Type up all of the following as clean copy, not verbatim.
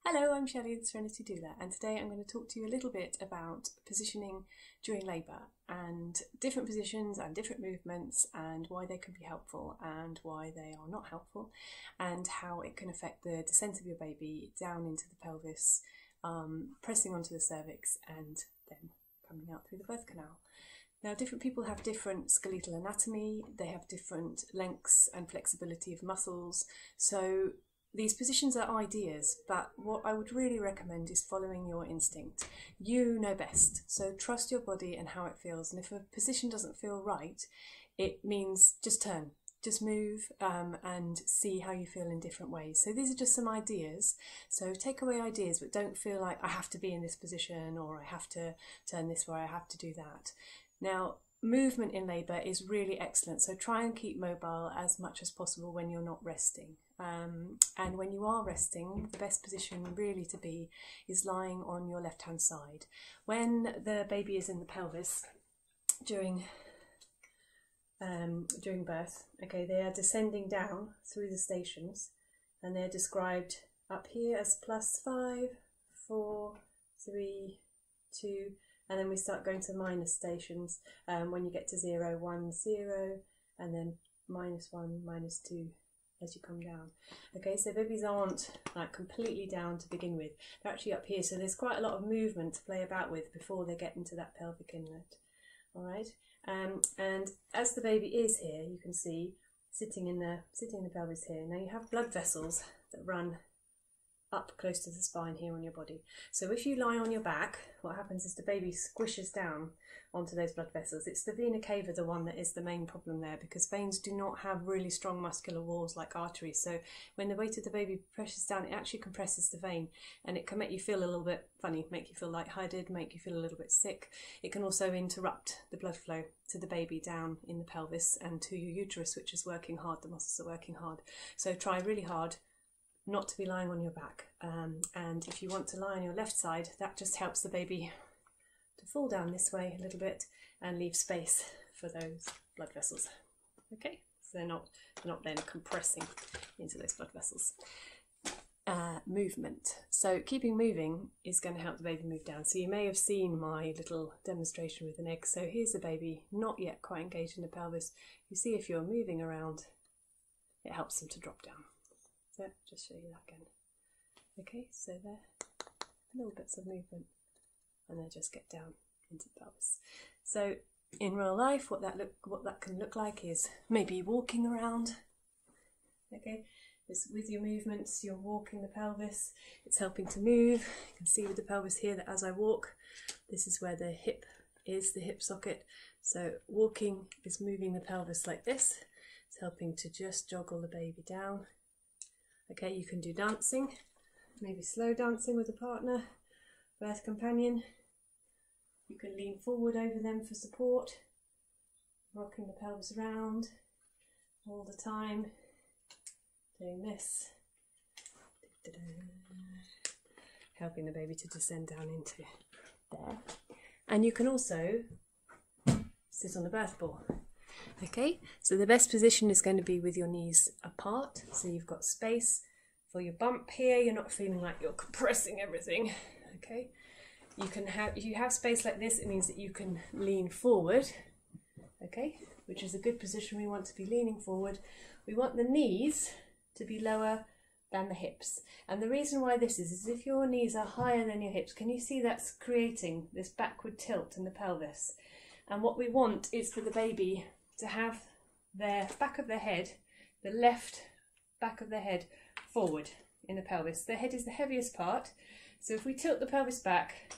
Hello, I'm Shelley, the Serenity Doula, and today I'm going to talk to you a little bit about positioning during labour and different positions and different movements and why they can be helpful and why they are not helpful and how it can affect the descent of your baby down into the pelvis, pressing onto the cervix and then coming out through the birth canal. Now, different people have different skeletal anatomy, they have different lengths and flexibility of muscles, so these positions are ideas, but what I would really recommend is following your instinct. You know best, so trust your body and how it feels. And if a position doesn't feel right, it means just turn, just move and see how you feel in different ways. So these are just some ideas. So take away ideas, but don't feel like I have to be in this position or I have to turn this way, I have to do that. Now, movement in labour is really excellent, so try and keep mobile as much as possible when you're not resting. And when you are resting, the best position really to be is lying on your left hand side. When the baby is in the pelvis during birth, okay, they are descending down through the stations and they're described up here as +5, 4, 3, 2, and then we start going to minus stations when you get to 0, 1, 0, and then -1, -2 as you come down. Okay, so babies aren't like completely down to begin with. They're actually up here, so there's quite a lot of movement to play about with before they get into that pelvic inlet. All right, and as the baby is here, you can see sitting in the pelvis here. Now you have blood vessels that run up close to the spine here on your body. So if you lie on your back, what happens is the baby squishes down onto those blood vessels. It's the vena cava, the one that is the main problem there, because veins do not have really strong muscular walls like arteries. So when the weight of the baby presses down, it actually compresses the vein, and it can make you feel a little bit funny, make you feel lightheaded, make you feel a little bit sick. It can also interrupt the blood flow to the baby down in the pelvis and to your uterus, which is working hard, the muscles are working hard. So try really hard not to be lying on your back, and if you want to lie on your left side, that just helps the baby to fall down this way a little bit and leave space for those blood vessels. Okay, so they're not then compressing into those blood vessels. Movement. So keeping moving is going to help the baby move down. So you may have seen my little demonstration with an egg. So here's the baby not yet quite engaged in the pelvis. You see, if you're moving around, it helps them to drop down. So just show you that again. Okay, so there, little bits of movement, and they just get down into the pelvis. So in real life, what that can look like is maybe walking around. Okay, with your movements, you're walking the pelvis. It's helping to move. You can see with the pelvis here that as I walk, this is where the hip is, the hip socket. So walking is moving the pelvis like this. It's helping to just joggle the baby down. Okay, you can do dancing, maybe slow dancing with a partner, birth companion. You can lean forward over them for support, rocking the pelvis around all the time, doing this, helping the baby to descend down into there. And you can also sit on the birth ball. Okay, so the best position is going to be with your knees apart, so you've got space for your bump here, you're not feeling like you're compressing everything. Okay, if you have space like this, it means that you can lean forward, okay, which is a good position. We want to be leaning forward. We want the knees to be lower than the hips, and the reason why this is if your knees are higher than your hips, can you see that's creating this backward tilt in the pelvis? And what we want is for the baby to have their back of their head, the left back of their head forward in the pelvis. The head is the heaviest part, so if we tilt the pelvis back,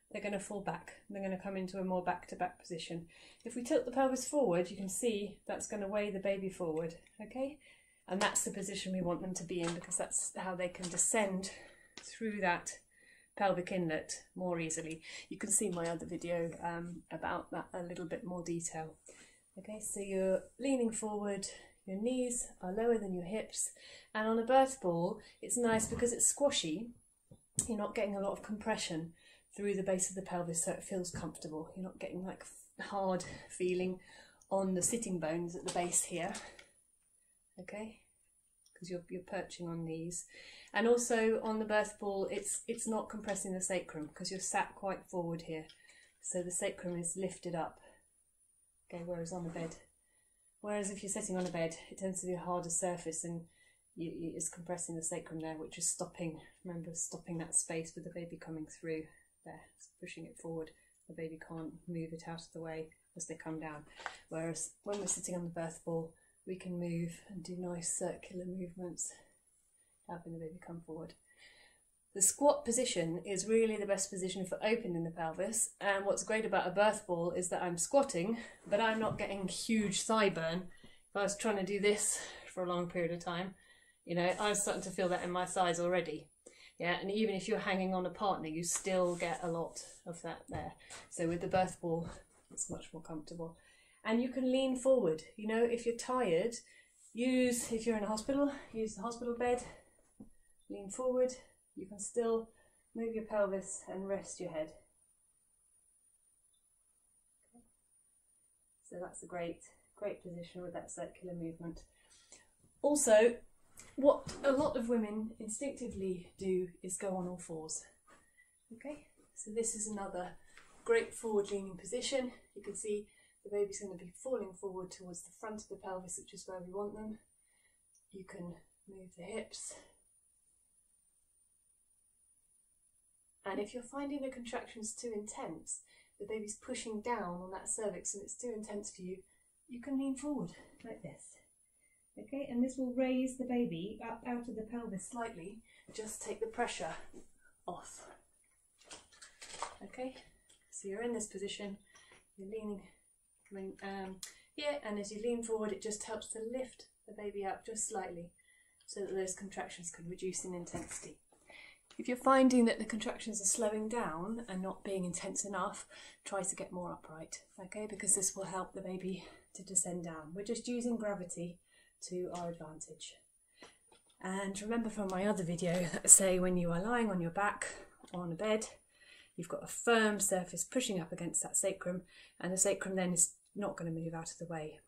they're going to fall back. They're going to come into a more back-to-back position. If we tilt the pelvis forward, you can see that's going to weigh the baby forward, okay? And that's the position we want them to be in, because that's how they can descend through that pelvic inlet more easily. You can see my other video about that a little bit more detail. Okay, so you're leaning forward, your knees are lower than your hips, and on a birth ball it's nice because it's squashy. You're not getting a lot of compression through the base of the pelvis, so it feels comfortable. You're not getting like hard feeling on the sitting bones at the base here. Okay, because you're perching on these. And also on the birth ball, it's not compressing the sacrum because you're sat quite forward here. So the sacrum is lifted up. Okay, whereas on the bed. Whereas if you're sitting on a bed, it tends to be a harder surface and it's compressing the sacrum there, which is stopping, remember, stopping that space with the baby coming through there. It's pushing it forward. The baby can't move it out of the way as they come down. Whereas when we're sitting on the birth ball, we can move and do nice circular movements, helping the baby come forward. The squat position is really the best position for opening the pelvis, and what's great about a birth ball is that I'm squatting, but I'm not getting huge thigh burn. If I was trying to do this for a long period of time, you know, I'm starting to feel that in my thighs already. Yeah, and even if you're hanging on a partner, you still get a lot of that there. So with the birth ball, it's much more comfortable. And you can lean forward. You know, if you're tired, if you're in a hospital, use the hospital bed, lean forward. You can still move your pelvis and rest your head. Okay. So that's a great position with that circular movement. Also, what a lot of women instinctively do is go on all fours. Okay, so this is another great forward leaning position. You can see the baby's going to be falling forward towards the front of the pelvis, which is where we want them. You can move the hips. And if you're finding the contractions too intense, the baby's pushing down on that cervix and it's too intense for you, you can lean forward like this. Okay, and this will raise the baby up out of the pelvis slightly, just take the pressure off. Okay, so you're in this position, you're leaning, coming here, and as you lean forward, it just helps to lift the baby up just slightly so that those contractions can reduce in intensity. If you're finding that the contractions are slowing down and not being intense enough, try to get more upright, okay, because this will help the baby to descend down. We're just using gravity to our advantage. And remember from my other video, say when you are lying on your back on a bed, you've got a firm surface pushing up against that sacrum, and the sacrum then is not going to move out of the way.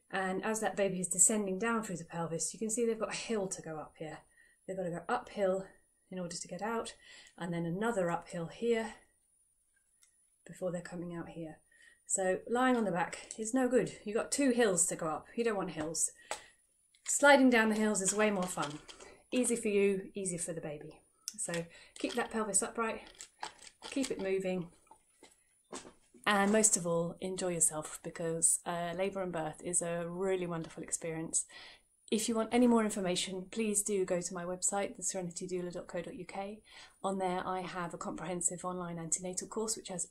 And as that baby is descending down through the pelvis, you can see they've got a hill to go up here. They've got to go uphill in order to get out, and then another uphill here before they're coming out here. So lying on the back is no good. You've got two hills to go up. You don't want hills. Sliding down the hills is way more fun. Easy for you, easy for the baby. So keep that pelvis upright, keep it moving, and most of all, enjoy yourself, because labour and birth is a really wonderful experience. If you want any more information, please do go to my website, theserenitydoula.co.uk. On there I have a comprehensive online antenatal course which has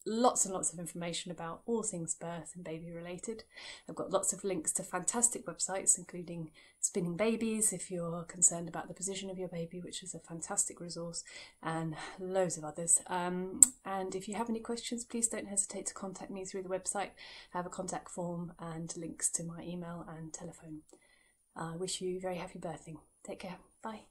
lots and lots of information about all things birth and baby related. I've got lots of links to fantastic websites, including Spinning Babies if you're concerned about the position of your baby, which is a fantastic resource, and loads of others. And if you have any questions, please don't hesitate to contact me through the website. I have a contact form and links to my email and telephone. I wish you very happy birthing. Take care. Bye.